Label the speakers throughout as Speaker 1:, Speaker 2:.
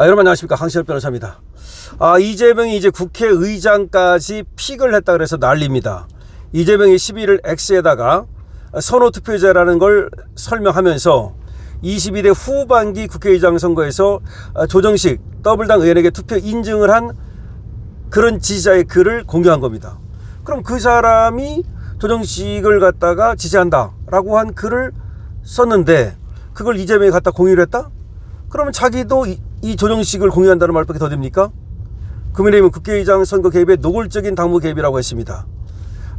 Speaker 1: 여러분 안녕하십니까, 황시열 변호사입니다. 이재명이 이제 국회의장까지 픽을 했다 그래서 난립니다. 이재명이 12일 X에다가 선호투표제라는 걸 설명하면서 22대 후반기 국회의장 선거에서 조정식 더블당 의원에게 투표 인증을 한 그런 지지자의 글을 공유한 겁니다. 그럼 그 사람이 조정식을 갖다가 지지한다 라고 한 글을 썼는데 그걸 이재명이 갖다 공유를 했다? 그러면 자기도 이 조정식을 공유한다는 말밖에 더 됩니까? 국민의힘은 국회의장 선거 개입의 노골적인 당무 개입이라고 했습니다.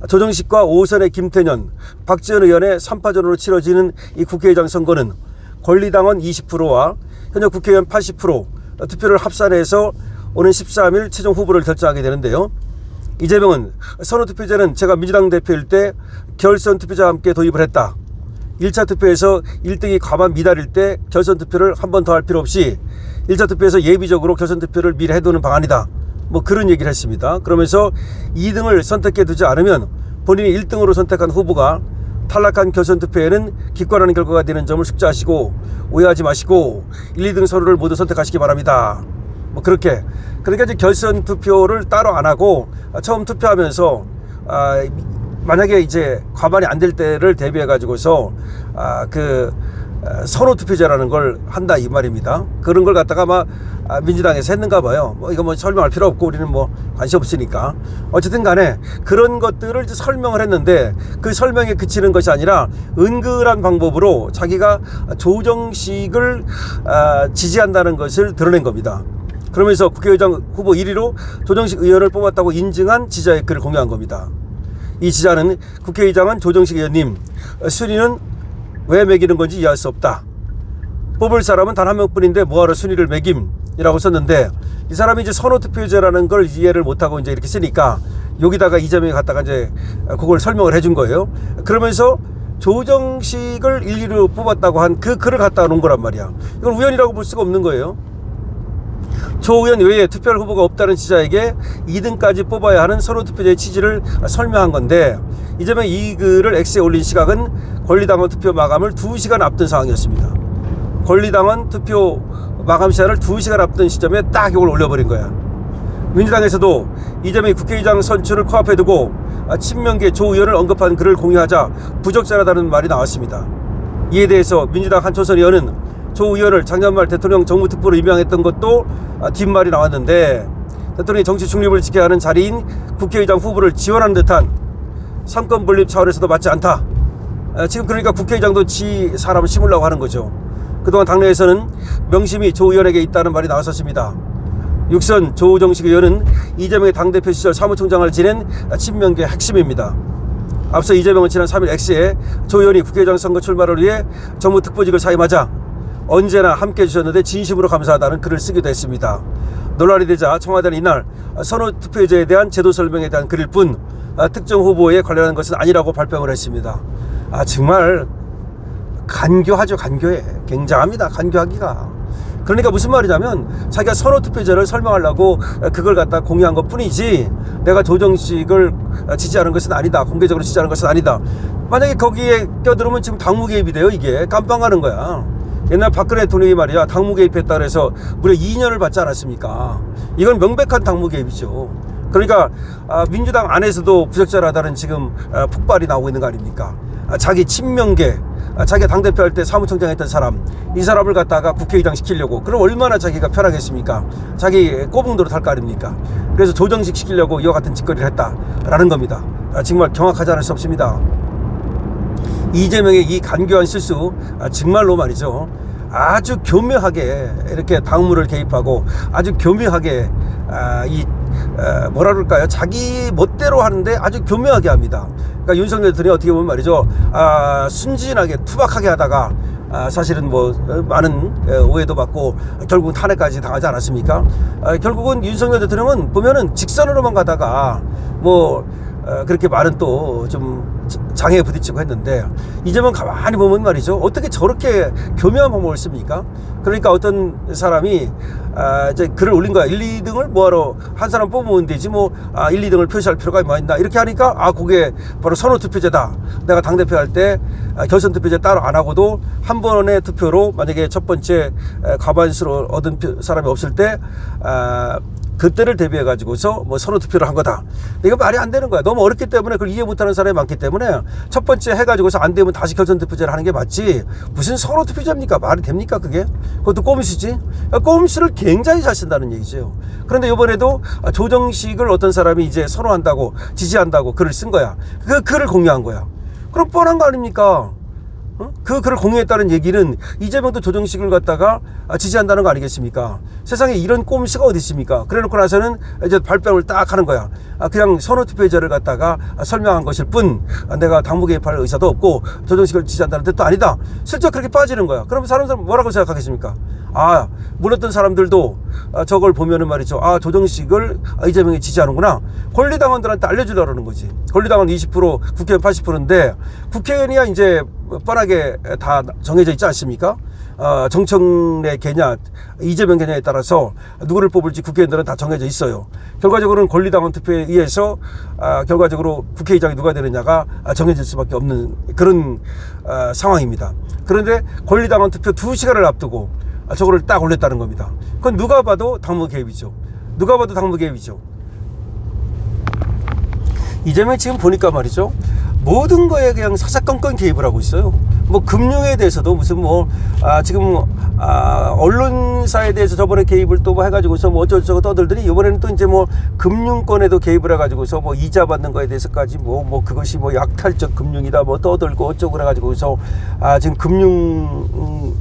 Speaker 1: 조정식과 5선의 김태년, 박지원 의원의 3파전으로 치러지는 이 국회의장 선거는 권리당원 20%와 현역 국회의원 80% 투표를 합산해서 오는 13일 최종 후보를 결정하게 되는데요. 이재명은 선호투표제는 제가 민주당 대표일 때 결선 투표자와 함께 도입을 했다. 1차 투표에서 1등이 과반 미달일 때 결선 투표를 한 번 더 할 필요 없이 1차 투표에서 예비적으로 결선 투표를 미리 해두는 방안이다. 뭐 그런 얘기를 했습니다. 그러면서 2등을 선택해 두지 않으면 본인이 1등으로 선택한 후보가 탈락한 결선 투표에는 기권하는 결과가 되는 점을 숙지하시고 오해하지 마시고 1, 2등 서로를 모두 선택하시기 바랍니다. 뭐 그렇게. 그러니까 이제 결선 투표를 따로 안 하고 처음 투표하면서 만약에 이제 과반이 안 될 때를 대비해 가지고서 선호투표제라는 걸 한다 이 말입니다. 그런 걸 갖다가 막 민주당에서 했는가 봐요. 뭐 이거 뭐 설명할 필요 없고 우리는 뭐 관심 없으니까. 어쨌든 간에 그런 것들을 이제 설명을 했는데 그 설명에 그치는 것이 아니라 은근한 방법으로 자기가 조정식을 지지한다는 것을 드러낸 겁니다. 그러면서 국회의장 후보 1위로 조정식 의원을 뽑았다고 인증한 지지자의 글을 공유한 겁니다. 이 지자는 국회의장은 조정식 의원님, 순위는 왜 매기는 건지 이해할 수 없다. 뽑을 사람은 단 한 명뿐인데 뭐하러 순위를 매김이라고 썼는데 이 사람이 이제 선호투표제라는 걸 이해를 못하고 이제 이렇게 쓰니까 여기다가 이재명이 갖다가 이제 그걸 설명을 해준 거예요. 그러면서 조정식을 1, 2로 뽑았다고 한 그 글을 갖다가 놓은 거란 말이야. 이걸 우연이라고 볼 수가 없는 거예요. 조 의원 외에 투표할 후보가 없다는 지자에게 2등까지 뽑아야 하는 선호투표제의 취지를 설명한 건데 이재명이 이 글을 X에 올린 시각은 권리당원 투표 마감을 2시간 앞둔 상황이었습니다. 권리당원 투표 마감 시간을 2시간 앞둔 시점에 딱 이걸 올려버린 거야. 민주당에서도 이재명이 국회의장 선출을 코앞에 두고 친명계 조 의원을 언급한 글을 공유하자 부적절하다는 말이 나왔습니다. 이에 대해서 민주당 한초선 의원은 조 의원을 작년 말 대통령 정무특보로 임명했던 것도 뒷말이 나왔는데 대통령이 정치 중립을 지켜야 하는 자리인 국회의장 후보를 지원하는 듯한 삼권 분립 차원에서도 맞지 않다. 지금 그러니까 국회의장도 지 사람을 심으려고 하는 거죠. 그동안 당내에서는 명심이 조 의원에게 있다는 말이 나왔었습니다. 육선 조정식 의원은 이재명의 당대표 시절 사무총장을 지낸 친명계 핵심입니다. 앞서 이재명은 지난 3일 X에 조 의원이 국회의장 선거 출마를 위해 정무특보직을 사임하자 언제나 함께해 주셨는데 진심으로 감사하다는 글을 쓰기도 했습니다. 논란이 되자 청와대는 이날 선호투표제에 대한 제도 설명에 대한 글일 뿐 특정 후보에 관련한 것은 아니라고 발표를 했습니다. 정말 간교하죠. 간교해. 굉장합니다. 간교하기가. 그러니까 무슨 말이냐면 자기가 선호투표제를 설명하려고 그걸 갖다 공유한 것 뿐이지 내가 조정식을 지지하는 것은 아니다. 공개적으로 지지하는 것은 아니다. 만약에 거기에 껴들으면 지금 당무 개입이 돼요. 이게 깜빵하는 거야. 옛날 박근혜 대통령이 말이야 당무 개입했다 그래서 무려 2년을 받지 않았습니까? 이건 명백한 당무 개입이죠. 그러니까 민주당 안에서도 부적절하다는 지금 폭발이 나오고 있는 거 아닙니까? 자기 친명계, 자기가 당대표 할 때 사무총장 했던 사람, 이 사람을 갖다가 국회의장 시키려고 그럼 얼마나 자기가 편하겠습니까? 자기 꼬붕도로 탈 거 아닙니까? 그래서 조정식 시키려고 이와 같은 짓거리를 했다라는 겁니다. 정말 경악하지 않을 수 없습니다. 이재명의 이 간교한 실수 정말로 말이죠. 아주 교묘하게 이렇게 당무를 개입하고 아주 교묘하게 뭐라 그럴까요? 자기 멋대로 하는데 아주 교묘하게 합니다. 그러니까 윤석열 대통령이 어떻게 보면 말이죠. 순진하게 투박하게 하다가 사실은 뭐 많은 오해도 받고 결국은 탄핵까지 당하지 않았습니까? 결국은 윤석열 대통령은 보면은 직선으로만 가다가 뭐 그렇게 많은 또 좀 장애에 부딪히고 했는데, 이제만 가만히 보면 말이죠, 어떻게 저렇게 교묘한 방법을 씁니까? 그러니까 어떤 사람이 이제 글을 올린 거야. 1, 2등을 뭐하러 한 사람 뽑으면 되지 뭐 1, 2등을 표시할 필요가 뭐 있나, 이렇게 하니까 그게 바로 선호투표제다. 내가 당대표 할 때 결선 투표제 따로 안 하고도 한 번의 투표로 만약에 첫 번째 과반수로 얻은 사람이 없을 때 그때를 대비해 가지고서 뭐 선호 투표를 한 거다. 이거 말이 안 되는 거야. 너무 어렵기 때문에 그걸 이해 못하는 사람이 많기 때문에 첫 번째 해가지고서 안 되면 다시 결선 투표제를 하는 게 맞지, 무슨 선호 투표제입니까? 말이 됩니까 그게? 그것도 꼼수지. 꼼수를 굉장히 잘 쓴다는 얘기죠. 그런데 이번에도 조정식을 어떤 사람이 이제 선호한다고, 지지한다고 글을 쓴 거야. 그 글을 공유한 거야. 그럼 뻔한 거 아닙니까? 그 글을 공유했다는 얘기는 이재명도 조정식을 갖다가 지지한다는 거 아니겠습니까? 세상에 이런 꼼수가 어디 있습니까? 그래 놓고 나서는 이제 발뺌을 딱 하는 거야. 그냥 선호투표제를 갖다가 설명한 것일 뿐, 내가 당무 개입할 의사도 없고 조정식을 지지한다는 뜻도 아니다. 슬쩍 그렇게 빠지는 거야. 그럼 사람들 뭐라고 생각하겠습니까? 몰랐던 사람들도 저걸 보면은 말이죠, 조정식을 이재명이 지지하는구나. 권리당원들한테 알려주려고 그러는 거지. 권리당원 20%, 국회의원 80%인데 국회의원이야 이제 뻔하게 다 정해져 있지 않습니까? 정청래 개냐, 이재명 개냐에 따라서 누구를 뽑을지 국회의원들은 다 정해져 있어요. 결과적으로는 권리당원 투표에 의해서 결과적으로 국회의장이 누가 되느냐가 정해질 수밖에 없는 그런 상황입니다. 그런데 권리당원 투표 2시간을 앞두고 저거를 딱 올렸다는 겁니다. 그건 누가 봐도 당무 개입이죠. 누가 봐도 당무 개입이죠. 이재명 지금 보니까 말이죠, 모든 거에 그냥 사사건건 개입을 하고 있어요. 뭐 금융에 대해서도 무슨 지금 언론사에 대해서 저번에 개입을 또 뭐 해가지고서 뭐 어쩌고저쩌고 떠들더니 이번에는 또 이제 뭐 금융권에도 개입을 해가지고서 뭐 이자 받는 거에 대해서까지 뭐 그것이 뭐 약탈적 금융이다 뭐 떠들고 어쩌고 그래가지고서 지금 금융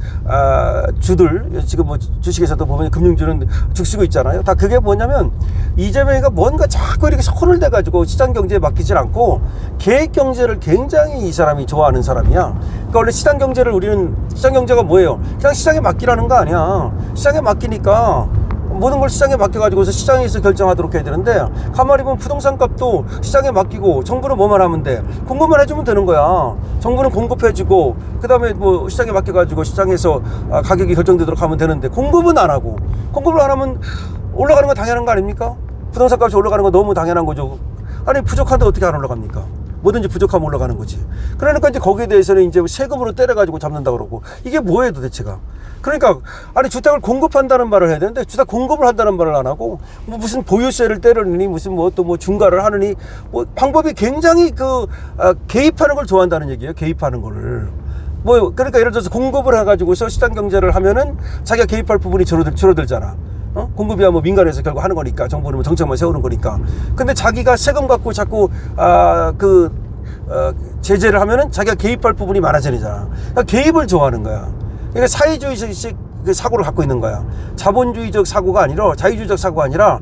Speaker 1: 주들, 지금 뭐 주식에서도 보면 금융주는 죽쓰고 있잖아요. 다 그게 뭐냐면 이재명이가 뭔가 자꾸 이렇게 손을 대가지고 시장 경제에 맡기질 않고 계획 경제를 굉장히 이 사람이 좋아하는 사람이야. 그러니까 원래 시장 경제를, 우리는 시장 경제가 뭐예요? 그냥 시장에 맡기라는 거 아니야. 시장에 맡기니까 모든 걸 시장에 맡겨가지고서 시장에서 결정하도록 해야 되는데, 가만히 보면 부동산 값도 시장에 맡기고 정부는 뭐만 하면 돼? 공급만 해주면 되는 거야. 정부는 공급해주고 그 다음에 뭐 시장에 맡겨가지고 시장에서 가격이 결정되도록 하면 되는데, 공급은 안 하고, 공급을 안 하면 올라가는 건 당연한 거 아닙니까? 부동산 값이 올라가는 건 너무 당연한 거죠. 아니 부족한데 어떻게 안 올라갑니까? 뭐든지 부족하면 올라가는 거지. 그러니까 이제 거기에 대해서는 이제 세금으로 때려가지고 잡는다 그러고, 이게 뭐예요 도대체가? 그러니까 아니 주택을 공급한다는 말을 해야 되는데 주택 공급을 한다는 말을 안 하고, 뭐 무슨 보유세를 때리느니 무슨 뭐 또 뭐 중과를 하느니, 뭐 방법이 굉장히 개입하는 걸 좋아한다는 얘기예요. 개입하는 거를. 그러니까 예를 들어서 공급을 해가지고서 시장 경제를 하면은 자기가 개입할 부분이 줄어들잖아. 공급이야 뭐 민간에서 결국 하는 거니까, 정부는 뭐 정책만 세우는 거니까. 근데 자기가 세금 갖고 자꾸 제재를 하면은 자기가 개입할 부분이 많아지잖아. 그러니까 개입을 좋아하는 거야. 그러니까 사회주의식 사고를 갖고 있는 거야. 자본주의적 사고가 아니라, 자유주의적 사고가 아니라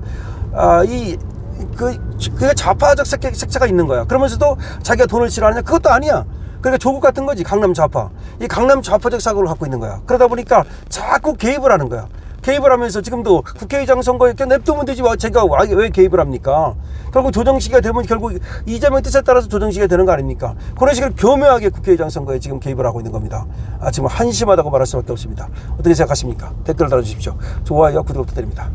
Speaker 1: 그게 좌파적 색채가 있는 거야. 그러면서도 자기가 돈을 싫어하느냐? 그것도 아니야. 그러니까 조국 같은 거지. 강남 좌파. 이 강남 좌파적 사고를 갖고 있는 거야. 그러다 보니까 자꾸 개입을 하는 거야. 개입을 하면서 지금도 국회의장 선거에 냅두면 되지 제가 왜 개입을 합니까? 결국 조정식이 되면 결국 이재명 뜻에 따라서 조정식이 되는 거 아닙니까? 그런 식으로 교묘하게 국회의장 선거에 지금 개입을 하고 있는 겁니다. 지금 한심하다고 말할 수밖에 없습니다. 어떻게 생각하십니까? 댓글 달아주십시오. 좋아요, 구독 부탁드립니다.